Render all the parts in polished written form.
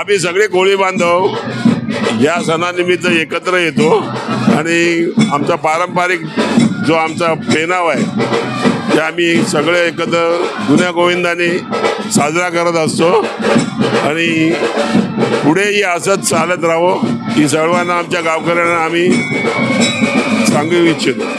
आम्ही सगळे कोळी बांधव या सणानिमित्त एकत्र येतो आणि आमचा पारंपरिक जो आमचा पेनाव आहे ते आम्ही सगळे एकत्र जुन्या गोविंदाने साजरा करत असतो आणि पुढेही असंच चालत राहावं ही सर्वांना आमच्या गावकऱ्यांना आम्ही सांगू इच्छितो.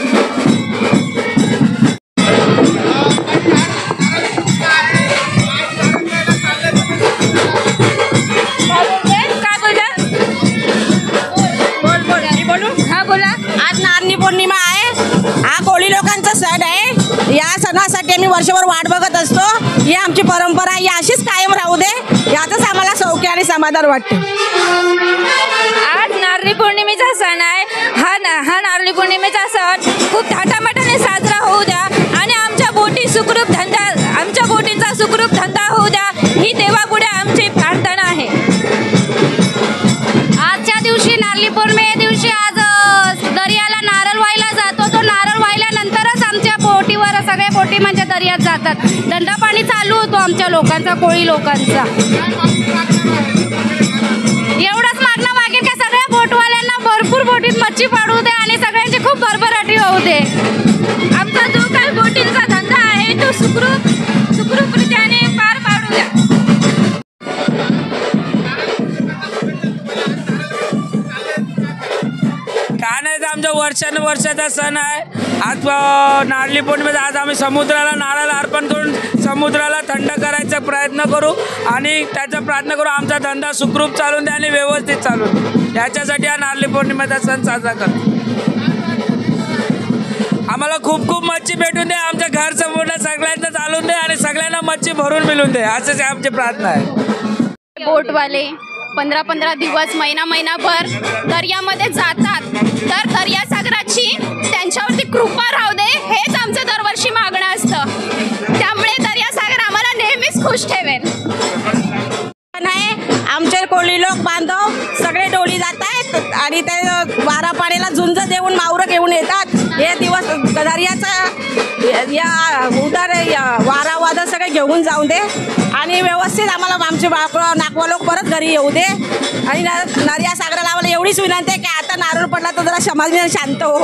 आज नारळी पौर्णिमा आहे. हा कोळी लोकांचा सण आहे. या सणासाठी आम्ही वर्षभर वाट बघत असतो. ही आमची परंपरा ही अशीच कायम राहू दे यातच आम्हाला सौख्य आणि समाधान वाटते. आज नारळी पौर्णिमेचा सण आहे. हा नारळी पौर्णिमेचा सण खूप थाटामाटाने साजरा होऊ द्या आणि आमच्या बोटींचा सुखरूप धंदा होऊ द्या ही देवापुढे आमची प्रार्थना आहे. आजच्या दिवशी नारळी पौर्णिमे दिवशी आज दर्याला नारळ व्हायला जातो. तो नारळ व्हायल्यानंतरच आमच्या बोटीवर सगळ्या बोटी म्हणजे दर्यात जातात. धंदा पाणी चालू होतो आमच्या लोकांचा, कोळी लोकांचा. एवढंच मागणं मागेल का सगळ्या बोटवाल्यांना भरपूर बोटीत मच्छी पाडू दे आणि सगळ्यांची खूप भरभराटी होऊ दे. आमचा जो काही बोटींचा धंदा आहे तो सुखरूपरित्याने पार पाडू द्या. काय नाही, आमचा वर्षानुवर्षाचा सण आहे. आज नारळी पौर्णिमेचा आज आम्ही समुद्राला नारळ अर्पण करून समुद्राला थंड करायचा प्रयत्न करू आणि त्याचा प्रयत्न करू आमचा धंदा सुखरूप चालून दे आणि व्यवस्थित चालून दे. याच्यासाठी हा नारळी पौर्णिमेचा सण साजरा करतो. आम्हाला खूप खूप मच्छी भेटून दे, आमच्या घर संपूर्ण सगळ्यांना चालून दे आणि सगळ्यांना मच्छी भरून मिळून दे, असंच आमची प्रार्थना आहे. बोटवाले 15-15 दिवस महिनाभर दर्यामध्ये जातात. तर दर्यासागराची त्यांच्यावरती कृपा राहू दे हेच आमचं दरवर्षी मागणं असतं. त्यामुळे दर्यासागर आम्हाला नेहमीच खुश ठेवेल. नाही, आमचे कोळी लोक बांधव सगळे डोली जात आहेत आणि ते वारा पाण्याला झुंज देऊन मावरं घेऊन येतात. हे दिवस दर्याचा या उदार वारा वादळ सगळे घेऊन जाऊ दे आणि व्यवस्थित आम्हाला आमचे नागवा लोक परत घरी येऊ दे. आणि दर्या सागराला आम्हाला एवढीच विनंती आहे की आता नारळ पडला तर जरा समाज शांत हो.